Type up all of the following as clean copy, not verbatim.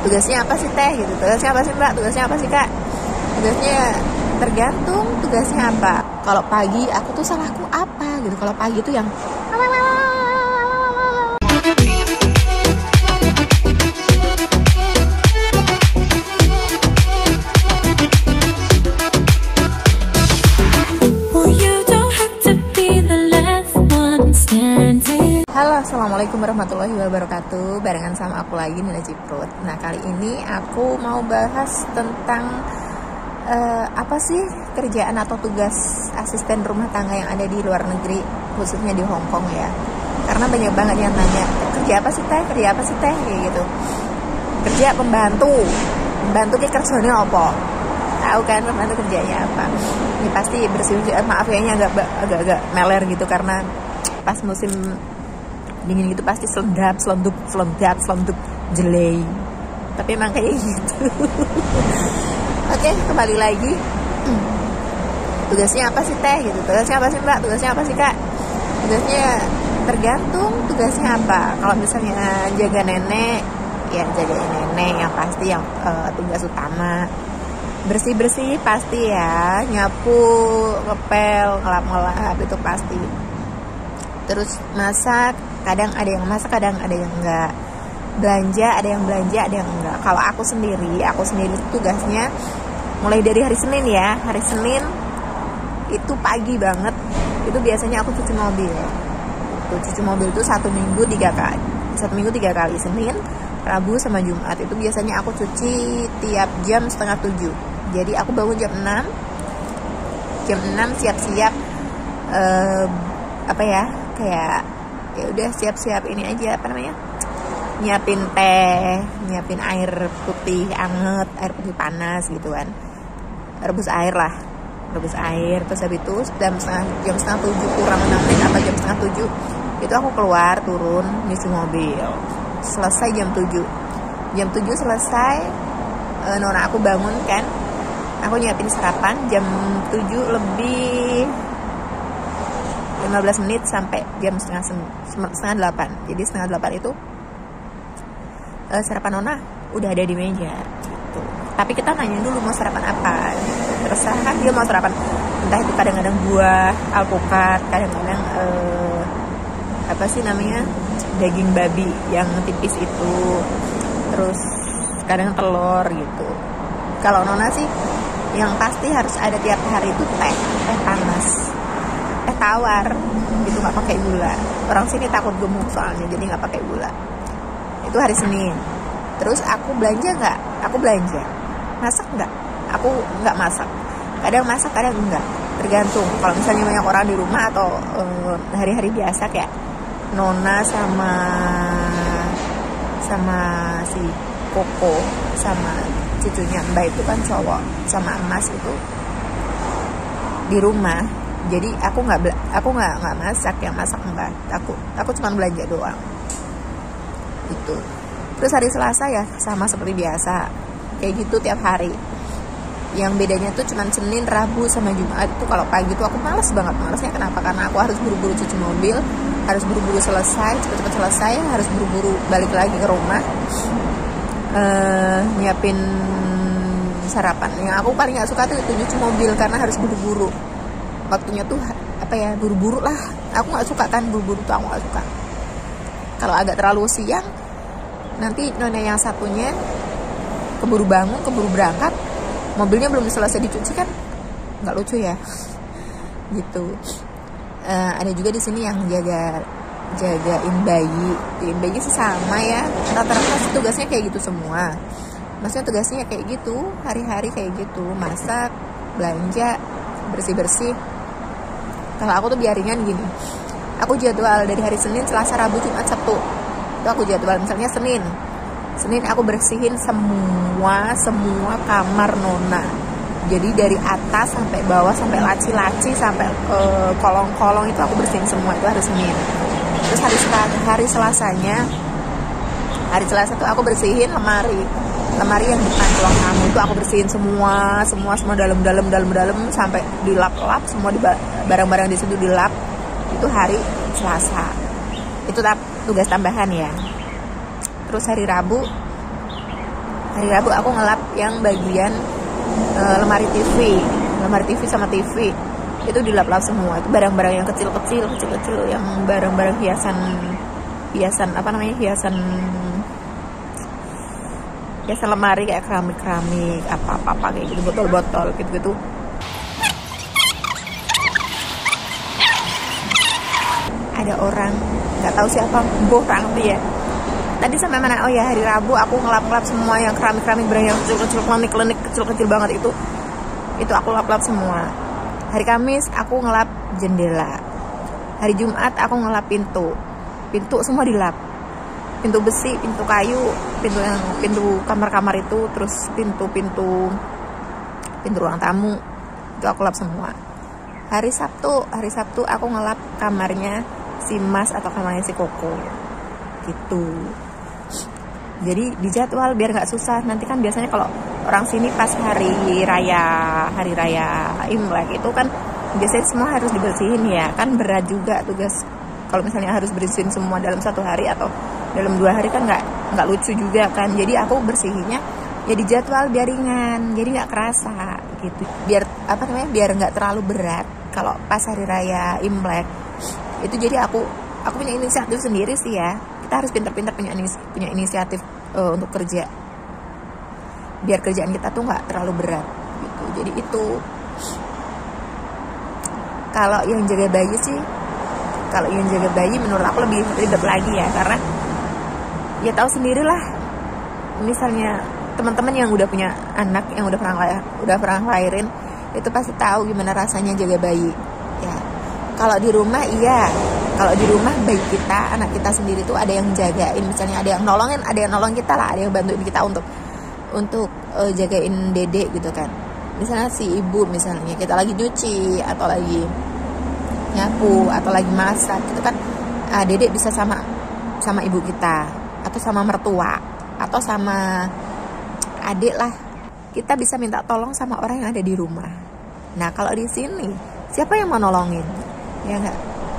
tugasnya apa sih teh gitu, tugasnya apa sih mbak, tugasnya apa sih kak, tugasnya tergantung tugasnya apa. Kalau pagi aku tuh salahku apa gitu, kalau pagi tuh yang Halo, assalamualaikum warahmatullahi wabarakatuh. Barengan sama aku lagi, Nila Ciprut. Nah, kali ini aku mau bahas tentang apa sih kerjaan atau tugas asisten rumah tangga yang ada di luar negeri, khususnya di Hong Kong ya. Karena banyak banget yang nanya, kerja apa sih teh, kerja apa sih teh, kayak gitu. Kerja pembantu kayak kerjanya apa? Tahu kan pembantu kerjanya apa? Ini pasti bersih, maaf ya, ini agak meler gitu karena pas musim dingin gitu pasti selendap jelek, tapi emang kayak gitu. Oke, kembali lagi. Tugasnya apa sih teh gitu, tugasnya apa sih mbak, tugasnya apa sih kak, tugasnya tergantung tugasnya apa. Kalau misalnya jaga nenek, ya jaga nenek yang pasti, yang tugas utama. Bersih pasti ya, nyapu, ngepel, ngelap itu pasti. Terus masak, kadang ada yang masak, kadang ada yang enggak. Belanja, ada yang enggak. Kalau aku sendiri tugasnya mulai dari hari Senin ya. Hari Senin itu pagi banget, itu biasanya aku cuci mobil. Cuci mobil itu satu minggu tiga kali. Senin, Rabu sama Jumat. Itu biasanya aku cuci tiap jam 6:30. Jadi aku bangun jam 6 siap-siap kayak ya udah siap-siap ini aja, nyiapin teh, nyiapin air putih anget, air putih panas gitu kan, rebus air, terus habis itu jam setengah 7 kurang 6 menit atau jam setengah 7 itu aku keluar, turun nyuci mobil, selesai jam 7 selesai. Nona aku bangun kan, aku nyiapin sarapan jam 7 lebih 15 menit sampai jam setengah 8. Jadi setengah 8 itu sarapan Nona udah ada di meja gitu. Tapi kita nanya dulu mau sarapan apa gitu. Terserah kan dia mau sarapan, entah itu kadang-kadang buah alpukat, kadang-kadang daging babi yang tipis itu, terus kadang telur gitu. Kalau Nona sih yang pasti harus ada tiap hari itu teh panas, teh tawar itu, nggak pakai gula. Orang sini takut gemuk soalnya, jadi nggak pakai gula. Itu hari Senin. Terus aku belanja nggak? Aku belanja. Masak nggak? Aku nggak masak. Kadang masak, kadang enggak. Tergantung. Kalau misalnya banyak orang di rumah atau hari-hari biasa kayak Nona sama si Koko sama cucunya Mbak itu kan cowok, sama Emas itu di rumah. Jadi aku nggak masak, yang masak Mbak. Aku cuma belanja doang. Itu. Terus hari Selasa ya sama seperti biasa, kayak gitu tiap hari. Yang bedanya tuh cuma Senin, Rabu sama Jumat. Itu kalau pagi tuh aku malesnya kenapa? Karena aku harus buru-buru cuci mobil, harus buru-buru selesai, cepet-cepet selesai, harus buru-buru balik lagi ke rumah, nyiapin sarapan. Yang aku paling nggak suka tuh itu nyuci mobil, karena harus buru-buru. Waktunya tuh buru-buru lah. Aku nggak suka kan buru-buru tuh, aku nggak suka. Kalau agak terlalu siang, nanti nona yang satunya keburu bangun, keburu berangkat, mobilnya belum selesai dicuci kan, nggak lucu ya. Gitu. Ada juga di sini yang jagain bayi sih sama ya. Rata-rata sih tugasnya kayak gitu semua. Maksudnya tugasnya kayak gitu, hari-hari kayak gitu, masak, belanja, bersih-bersih. Kalau aku tuh biar ringan gini, aku jadwal dari hari Senin, Selasa, Rabu, Jumat, Sabtu. Itu aku jadwal. Misalnya Senin aku bersihin semua kamar Nona. Jadi dari atas sampai bawah, sampai laci-laci, sampai kolong-kolong itu aku bersihin semua. Itu hari Senin. Terus hari Selasanya, hari Selasa tuh aku bersihin lemari yang depan ruang tamu itu aku bersihin semua dalam sampai dilap-lap semua, barang-barang di situ dilap. Itu hari Selasa. Itu tugas tambahan ya. Terus hari Rabu Hari Rabu aku ngelap yang bagian lemari TV sama TV itu dilap-lap semua. Itu barang-barang yang kecil-kecil yang barang-barang hiasan apa namanya, hiasan lemari kayak keramik apa kayak gitu, botol-botol gitu. Ada orang nggak tahu siapa, orang tuh ya. Tadi sampai mana? Oh ya, hari Rabu aku ngelap-lap semua yang keramik barang yang kecil-kecil, klenik kecil-kecil banget itu aku lap-lap semua. Hari Kamis aku ngelap jendela. Hari Jumat aku ngelap pintu semua dilap. Pintu besi, pintu kayu, pintu kamar-kamar itu, terus pintu ruang tamu itu aku lap semua. Hari Sabtu aku ngelap kamarnya si Mas atau kamarnya si Koko gitu. Jadi dijadwal biar nggak susah. Nanti kan biasanya kalau orang sini pas hari raya Imlek itu kan biasanya semua harus dibersihin ya, kan berat juga tugas. Kalau misalnya harus bersihin semua dalam 1 hari atau dalam 2 hari kan nggak lucu juga kan. Jadi aku bersihinnya ya di jadwal biar ringan, jadi nggak kerasa gitu. Biar biar nggak terlalu berat kalau pas hari raya Imlek itu. Jadi aku punya inisiatif sendiri sih ya. Kita harus pintar-pintar punya inisiatif untuk kerja, biar kerjaan kita tuh nggak terlalu berat gitu. Jadi itu kalau yang jaga bayi menurut aku lebih ribet lagi ya, karena ya tahu sendirilah, misalnya teman-teman yang udah punya anak, yang udah pernah ngelahirin, itu pasti tahu gimana rasanya jaga bayi ya. Kalau di rumah bayi kita, anak kita sendiri tuh ada yang jagain, misalnya ada yang nolong kita lah, ada yang bantuin kita untuk jagain dedek gitu kan. Misalnya si ibu, misalnya kita lagi nyuci atau lagi nyapu atau lagi masak gitu kan, dedek bisa sama ibu kita atau sama mertua atau sama adik lah. Kita bisa minta tolong sama orang yang ada di rumah. Nah kalau di sini siapa yang mau nolongin? Ya enggak,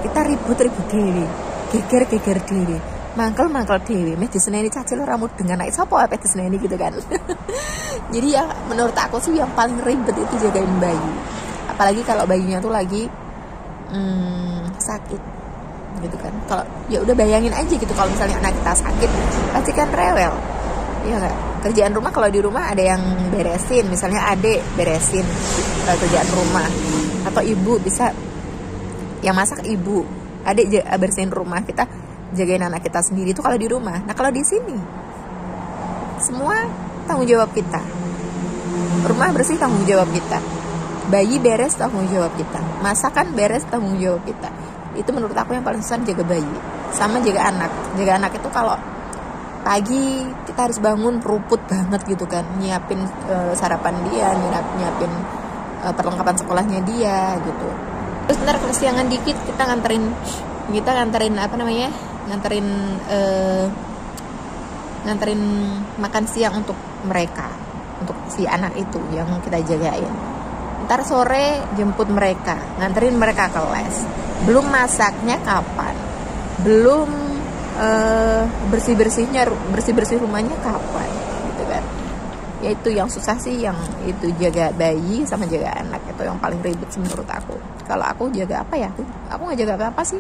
kita ribut dewe, geger dewe, mangkel dewe, meh diseneni cacil rambut dengan naik sopo apa diseneni gitu kan. Jadi ya menurut aku sih yang paling ribet itu jagain bayi, apalagi kalau bayinya tuh lagi sakit gitu kan. Kalau ya udah bayangin aja gitu, kalau misalnya anak kita sakit pasti kan rewel ya enggak. Kerjaan rumah, kalau di rumah ada yang beresin, misalnya adik beresin kerjaan rumah, atau ibu bisa yang masak, ibu, adik bersihin rumah, kita jagain anak kita sendiri itu kalau di rumah. Nah kalau di sini semua tanggung jawab kita, rumah bersih tanggung jawab kita, bayi beres tanggung jawab kita, masakan beres tanggung jawab kita. Itu menurut aku yang paling susah, jaga bayi sama jaga anak itu. Kalau pagi kita harus bangun peruput banget gitu kan, nyiapin sarapan dia, nyiapin perlengkapan sekolahnya dia gitu. Terus ntar kesiangan dikit kita nganterin nganterin makan siang untuk mereka, untuk si anak itu yang kita jagain. Ntar sore jemput mereka, nganterin mereka ke les. Belum masaknya kapan, belum bersih rumahnya kapan gitu kan. Ya itu yang susah sih, yang itu jaga bayi sama jaga anak itu yang paling ribet sih menurut aku. Kalau aku jaga apa ya, aku nggak jaga apa-apa sih.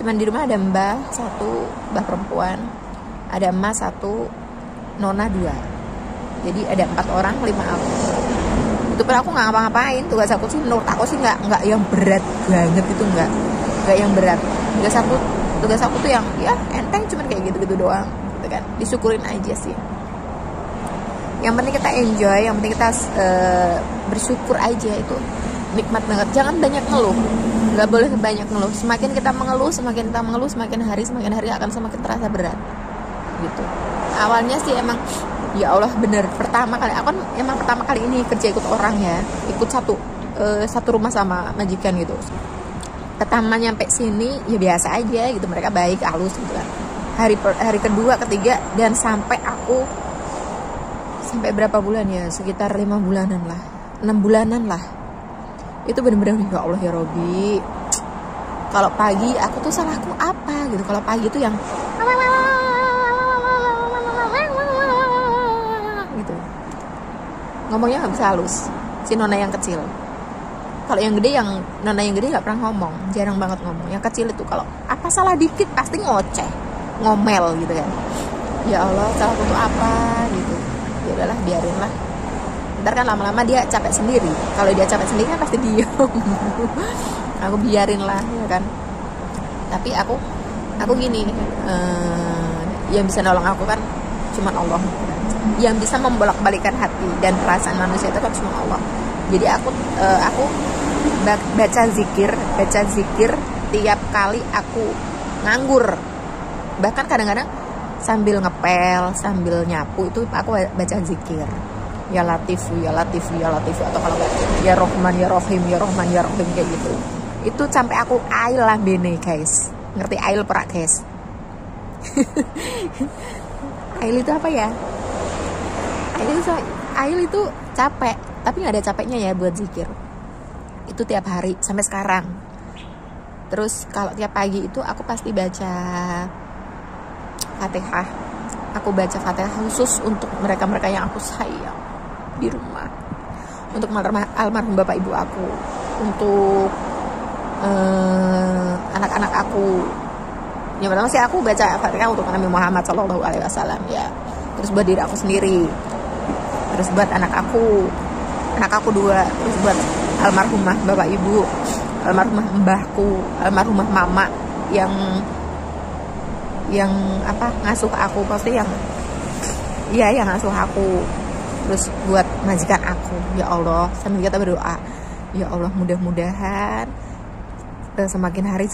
Cuman di rumah ada mbah perempuan, ada emas 1, nona 2. Jadi ada 4 orang, 5 aku. Itu pun aku nggak ngapa-ngapain. Tugas aku sih menurut aku sih nggak yang berat banget gitu, nggak yang berat. Tugas aku tuh yang ya enteng, cuman kayak gitu doang gitu kan. Disyukurin aja sih. Yang penting kita enjoy, yang penting kita bersyukur aja, itu nikmat banget. Jangan banyak ngeluh, nggak boleh banyak ngeluh. Semakin kita mengeluh, semakin hari akan semakin terasa berat gitu. Awalnya sih emang ya Allah bener, pertama kali ini kerja ikut orang ya, ikut satu rumah sama majikan gitu. Pertama nyampe sini ya biasa aja gitu, mereka baik, halus gitu kan. Hari kedua, ketiga, dan sampai berapa bulan ya, sekitar 5 bulanan lah, 6 bulanan lah. Itu bener-bener ya Allah ya Robi, kalau pagi aku tuh salahku apa gitu. Kalau pagi tuh yang ngomongnya nggak bisa halus, si nona yang kecil. Kalau yang gede, nona yang gede nggak pernah ngomong, jarang banget ngomong. Yang kecil itu kalau apa salah dikit pasti ngoceh, ngomel gitu kan. Ya Allah, salahku tuh apa gitu. Ya udahlah, biarin lah. Ntar kan lama-lama dia capek sendiri. Kalau dia capek sendiri kan pasti diem. Aku biarin lah, ya kan. Tapi aku gini, yang bisa nolong aku kan cuma Allah. Yang bisa membolak-balikan hati dan perasaan manusia itu kan cuma Allah. Jadi aku baca zikir tiap kali aku nganggur. Bahkan kadang-kadang sambil ngepel, sambil nyapu itu aku baca zikir. Ya Latifu, ya Latifu, ya Latifu, atau kalau enggak ya Rohman, ya Rohim, ya Rohman, ya Rohim, kayak gitu. Itu sampai aku ail lah bene, guys. Ngerti ail perak, guys? Ail itu apa ya? Ail itu capek, tapi nggak ada capeknya ya buat zikir. Itu tiap hari sampai sekarang. Terus kalau tiap pagi itu aku pasti baca Fatihah. Aku baca Fatihah khusus untuk mereka-mereka yang aku sayang di rumah. Untuk almarhum bapak ibu aku, untuk anak-anak aku. Yang pertama sih aku baca Fatihah untuk Nabi Muhammad SAW ya. Terus buat diri aku sendiri. Terus buat anak aku 2. Terus buat almarhumah bapak ibu, almarhumah mbahku, almarhumah mama yang ngasuh aku, pasti yang ngasuh aku. Terus buat majikan aku, ya Allah, sambil kita berdoa, ya Allah, mudah-mudahan semakin hari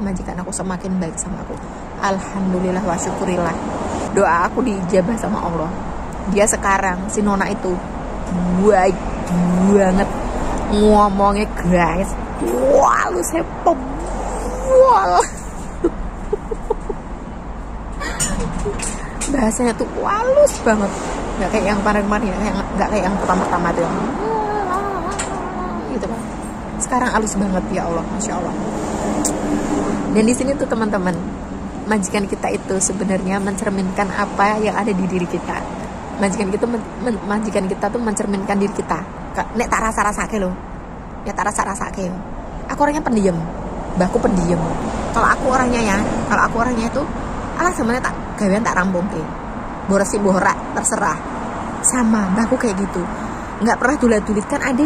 majikan aku semakin baik sama aku. Alhamdulillah wa syukurillah, doa aku diijabah sama Allah. Dia sekarang, si nona itu baik banget ngomongnya, guys. Wah, lu sepem. Wah. Bahasanya tuh halus banget. Gak kayak yang kemarin-kemarin, gak kayak yang pertama-tama tuh. Gitu kan. Sekarang halus banget, ya Allah, Masya Allah. Dan di sini tuh teman-teman, majikan kita itu sebenarnya mencerminkan apa yang ada di diri kita. Majikan kita tuh mencerminkan diri kita. Nek tak rasa-rasake loh. Ya tak rasa-rasake. Aku orangnya pendiam. Mbahku pendiam. Kalau aku orangnya itu alah sebenarnya tak gawean tak rampung ke. Boresi borak terserah. Sama mbahku kayak gitu. Enggak pernah dulat-dulit, kan ada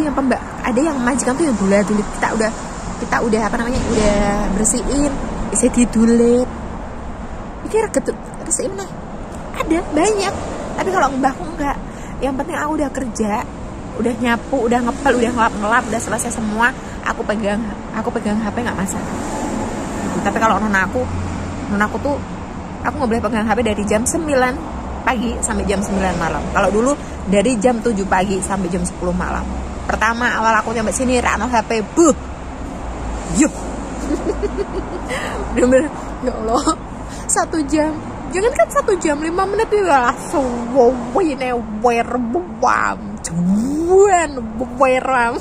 yang majikan tuh yang dulat-dulit. Kita udah udah bersihin, bisa didulit. Pikir bersihin nih. Ada banyak. Tapi kalau mbahku enggak. Yang penting aku udah kerja, udah nyapu, udah ngepel, udah ngelap, udah selesai semua, aku pegang HP nggak masalah. Tapi kalau nona aku tuh aku nggak boleh pegang HP dari jam 9 pagi sampai jam 9 malam. Kalau dulu dari jam 7 pagi sampai jam 10 malam. Pertama awal aku nyampe sini rano HP, yuk. Bener-bener, ya Allah, 1 jam. Jangan kan 1 jam, 5 menit itu langsung wawine werbam. Cuan weram.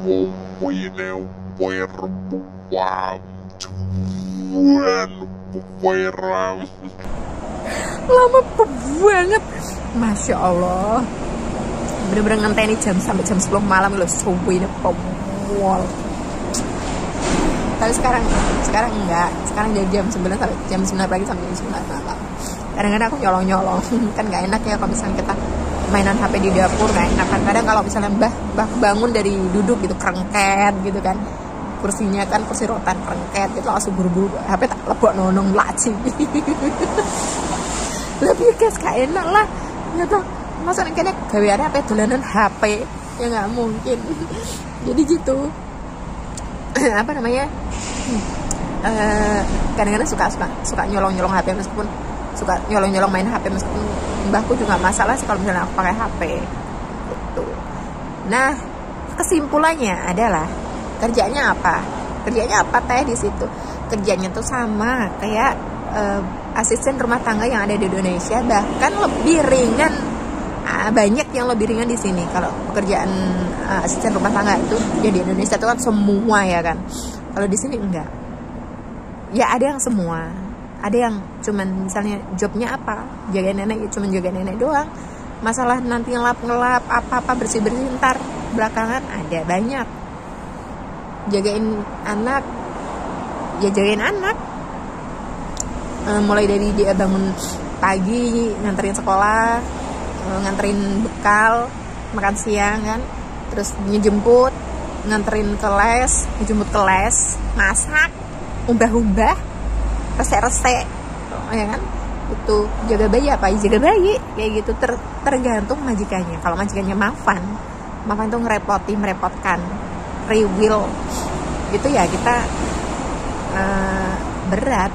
Wawine werbam. Cuan weram. Lama banget. Masya Allah. Bener-bener ngenteni jam sampai jam 10 malam loh, suwine pemwol. Tapi sekarang enggak. Sekarang dari jam 9 sampai jam 9 pagi sampai jam 9 malam. Kadang-kadang aku nyolong-nyolong. Kan gak enak ya kalau misalnya kita mainan HP di dapur, gak enak kan. Kadang kalau misalnya mbah bangun dari duduk gitu, kerengket gitu kan. Kursinya kan kursi rotan kerengket, itu langsung buru-buru HP tak lebok nonong laci. Lebih guys, gak enak lah. Gitu. Masa kayaknya gaweannya HP dolanan HP. Ya gak mungkin. Jadi gitu. Kadang-kadang suka nyolong HP, meskipun suka nyolong main HP, meskipun mbahku juga masalah sih kalau misalnya aku pakai HP gitu. Nah, kesimpulannya adalah kerjanya apa teh di situ. Kerjanya tuh sama kayak asisten rumah tangga yang ada di Indonesia, bahkan lebih ringan. Banyak yang lebih ringan di sini. Kalau pekerjaan asisten rumah tangga itu ya di Indonesia itu kan semua ya kan. Kalau di sini enggak. Ya ada yang semua. Ada yang cuman misalnya jobnya apa? Jaga nenek, ya cuman jaga nenek doang. Masalah nanti ngelap apa bersih ntar belakangan ada banyak. Jagain anak, ya jagain anak. Mulai dari dia bangun pagi, nganterin sekolah, nganterin bekal, makan siang kan, terus ngejemput, nganterin ke les, ngejemput ke les, masak, ubah-ubah, resek-resek, ya kan, itu jaga bayi apa? Jaga bayi, kayak gitu. Tergantung majikannya. Kalau majikannya Mafan itu merepotkan, rewil, gitu ya kita berat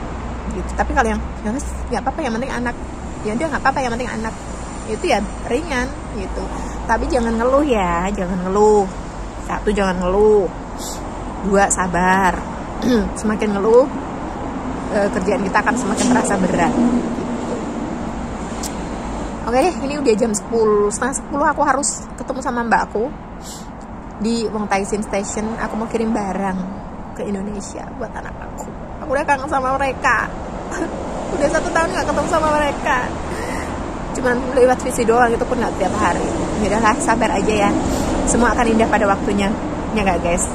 gitu. Tapi kalau yang nggak apa-apa, yang penting anak, ya udah nggak apa-apa, yang penting anak, itu ya ringan gitu. Tapi jangan ngeluh ya, jangan ngeluh. 1, jangan ngeluh. 2, sabar. Semakin ngeluh, kerjaan kita akan semakin terasa berat gitu. Oke deh, ini udah jam 10, setengah 10 aku harus ketemu sama mbakku di Wong Tai Sin Station. Aku mau kirim barang ke Indonesia buat anak aku. Aku udah kangen sama mereka. Udah 1 tahun gak ketemu sama mereka. Cuman lewat visi doang, itu pun gak tiap hari. Yaudahlah, sabar aja ya. Semua akan indah pada waktunya. Ya gak guys?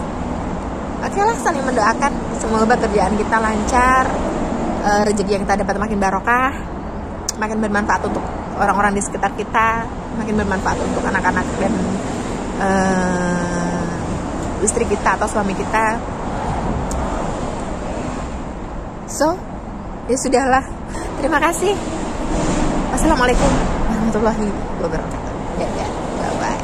Oke lah, saling mendoakan. Semoga pekerjaan kita lancar, rezeki yang kita dapat makin barokah, makin bermanfaat untuk orang-orang di sekitar kita, makin bermanfaat untuk anak-anak dan istri kita atau suami kita. So, ya sudahlah. Terima kasih. Wassalamualaikum warahmatullahi wabarakatuh. Ya, bye bye.